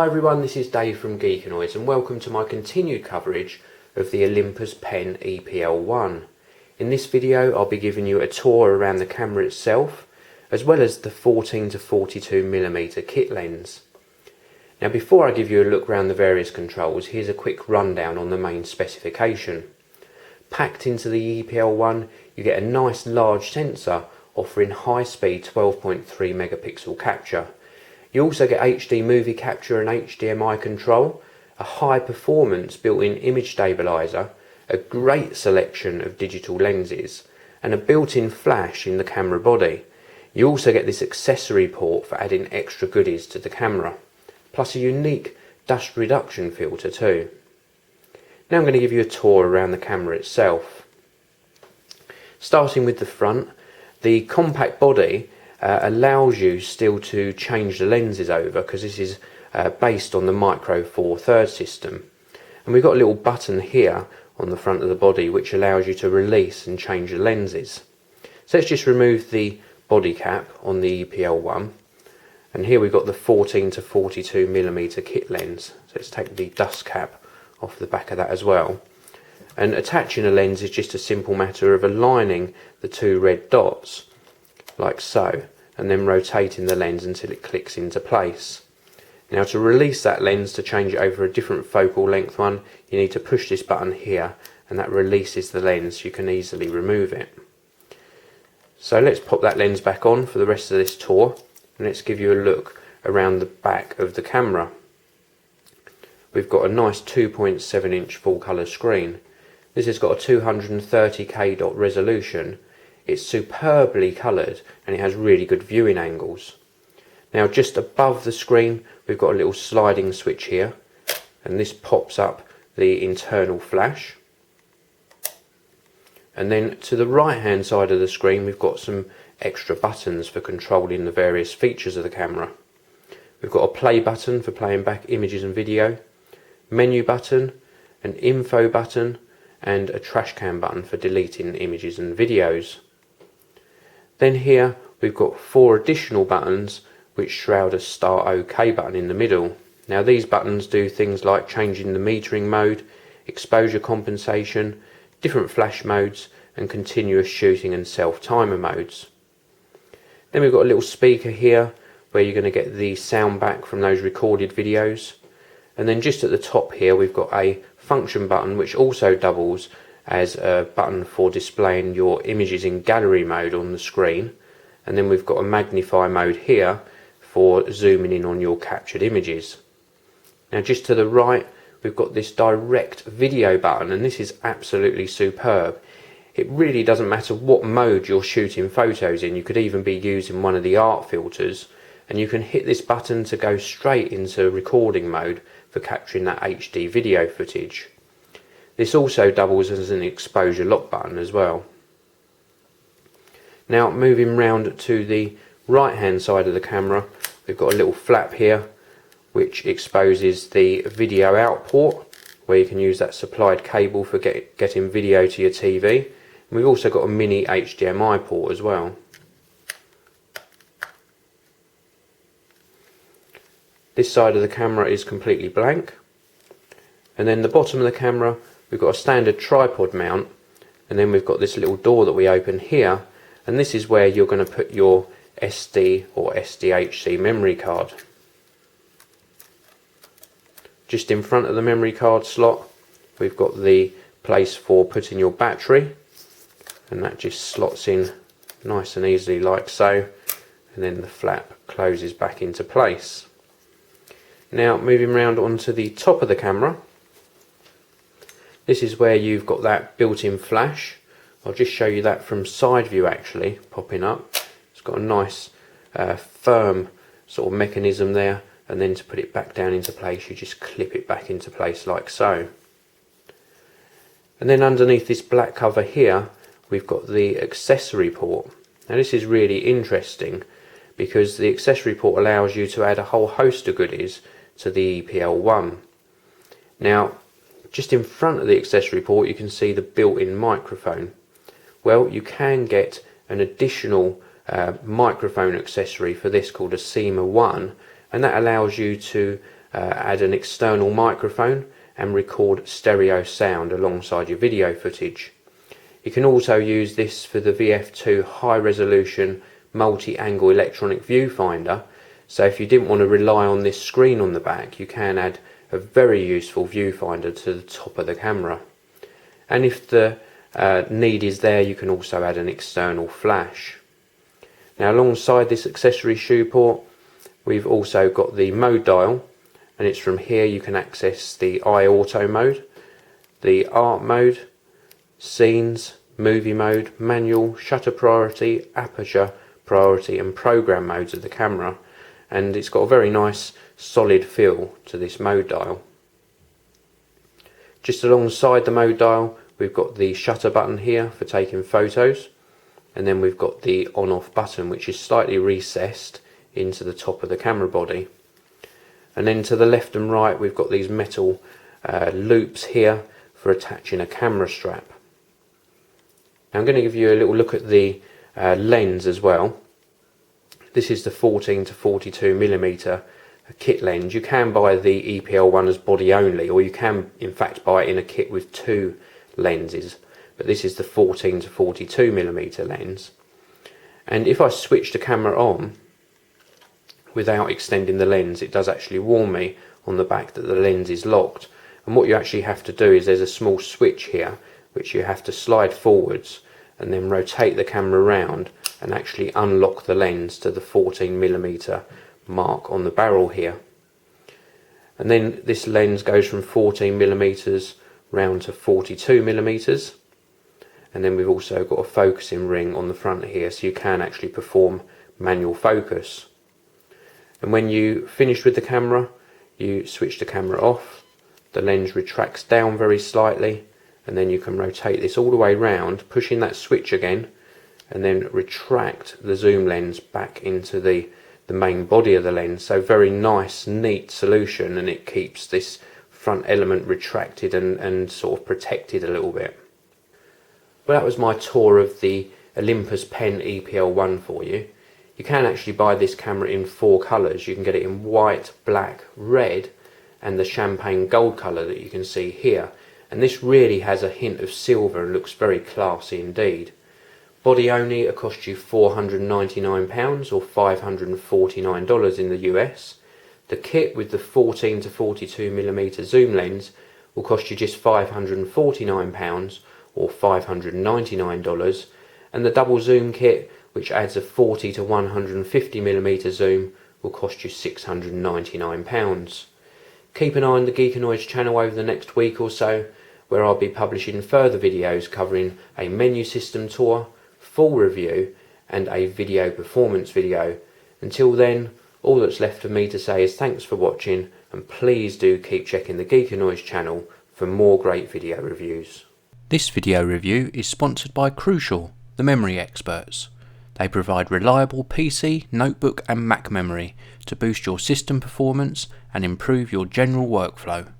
Hi everyone, this is Dave from Geekanoids and welcome to my continued coverage of the Olympus PEN E-PL1. In this video I'll be giving you a tour around the camera itself as well as the 14 to 42mm kit lens. Now before I give you a look around the various controls, here's a quick rundown on the main specification. Packed into the E-PL1 you get a nice large sensor offering high speed 12.3 megapixel capture. You also get HD movie capture and HDMI control, a high performance built-in image stabilizer, a great selection of digital lenses and a built-in flash in the camera body. You also get this accessory port for adding extra goodies to the camera, plus a unique dust reduction filter too. Now I'm going to give you a tour around the camera itself. Starting with the front, the compact body allows you still to change the lenses over because this is based on the Micro Four Thirds system, and we've got a little button here on the front of the body which allows you to release and change the lenses. So let's just remove the body cap on the E-PL1, and here we've got the 14 to 42mm kit lens. So let's take the dust cap off the back of that as well, and attaching a lens is just a simple matter of aligning the two red dots like so, and then rotating the lens until it clicks into place. Now to release that lens, to change it over a different focal length one, you need to push this button here and that releases the lens. You can easily remove it. So let's pop that lens back on for the rest of this tour and let's give you a look around the back of the camera. We've got a nice 2.7 inch full colour screen. This has got a 230k dot resolution. It's superbly coloured and it has really good viewing angles. Now just above the screen we've got a little sliding switch here, and this pops up the internal flash. And then to the right hand side of the screen we've got some extra buttons for controlling the various features of the camera. We've got a play button for playing back images and video, menu button, an info button and a trash can button for deleting images and videos. Then here we've got 4 additional buttons which shroud a start OK button in the middle. Now these buttons do things like changing the metering mode, exposure compensation, different flash modes and continuous shooting and self-timer modes. Then we've got a little speaker here where you're going to get the sound back from those recorded videos. And then just at the top here we've got a function button which also doubles as a button for displaying your images in gallery mode on the screen, and then we've got a magnify mode here for zooming in on your captured images. Now just to the right we've got this direct video button, and this is absolutely superb. It really doesn't matter what mode you're shooting photos in. You could even be using one of the art filters and you can hit this button to go straight into recording mode for capturing that HD video footage. This also doubles as an exposure lock button as well. Now moving round to the right hand side of the camera, we've got a little flap here which exposes the video out port where you can use that supplied cable for getting video to your TV. And we've also got a mini HDMI port as well. This side of the camera is completely blank, and then the bottom of the camera we've got a standard tripod mount, and then we've got this little door that we open here, and this is where you're going to put your SD or SDHC memory card. Just in front of the memory card slot we've got the place for putting your battery, and that just slots in nice and easily like so, and then the flap closes back into place. Now moving around onto the top of the camera, this is where you've got that built-in flash. I'll just show you that from side view actually, popping up. It's got a nice firm sort of mechanism there, and then to put it back down into place you just clip it back into place like so. And then underneath this black cover here we've got the accessory port. Now this is really interesting because the accessory port allows you to add a whole host of goodies to the E-PL1. Now just in front of the accessory port you can see the built-in microphone. Well, you can get an additional microphone accessory for this called a SEMA 1, and that allows you to add an external microphone and record stereo sound alongside your video footage. You can also use this for the VF2 high resolution multi-angle electronic viewfinder, so if you didn't want to rely on this screen on the back, you can add a very useful viewfinder to the top of the camera. And if the need is there, you can also add an external flash. Now, alongside this accessory shoe port, we've also got the mode dial, and it's from here you can access the iAuto mode, the art mode, scenes, movie mode, manual, shutter priority, aperture priority and program modes of the camera, and it's got a very nice solid feel to this mode dial. Just alongside the mode dial, we've got the shutter button here for taking photos, and then we've got the on-off button, which is slightly recessed into the top of the camera body. And then to the left and right, we've got these metal loops here for attaching a camera strap. Now I'm going to give you a little look at the lens as well. This is the 14 to 42 millimeter kit lens. You can buy the EPL1 as body only, or you can in fact buy it in a kit with two lenses, but this is the 14 to 42 millimeter lens. And if I switch the camera on without extending the lens, it does actually warn me on the back that the lens is locked. And what you actually have to do is there's a small switch here which you have to slide forwards and then rotate the camera around and actually unlock the lens to the 14 millimeter mark on the barrel here. And then this lens goes from 14 millimeters round to 42 millimeters, and then we've also got a focusing ring on the front here, so you can actually perform manual focus. And when you finish with the camera, you switch the camera off, the lens retracts down very slightly, and then you can rotate this all the way round, pushing that switch again, and then retract the zoom lens back into the main body of the lens. So very nice, neat solution, and it keeps this front element retracted and sort of protected a little bit. Well, that was my tour of the Olympus PEN E-PL1 for you. You can actually buy this camera in 4 colours. You can get it in white, black, red, and the champagne gold colour that you can see here. And this really has a hint of silver and looks very classy indeed. Body only, it costs you £499 or $549 in the US. The kit with the 14 to 42 millimeter zoom lens will cost you just £549 or $599, and the double zoom kit, which adds a 40 to 150 millimeter zoom, will cost you £699. Keep an eye on the Geekanoids channel over the next week or so, where I'll be publishing further videos covering a menu system tour, full review and a video performance video. Until then, all that's left for me to say is thanks for watching, and please do keep checking the Geekanoids channel for more great video reviews. This video review is sponsored by Crucial, the memory experts. They provide reliable PC, notebook and Mac memory to boost your system performance and improve your general workflow.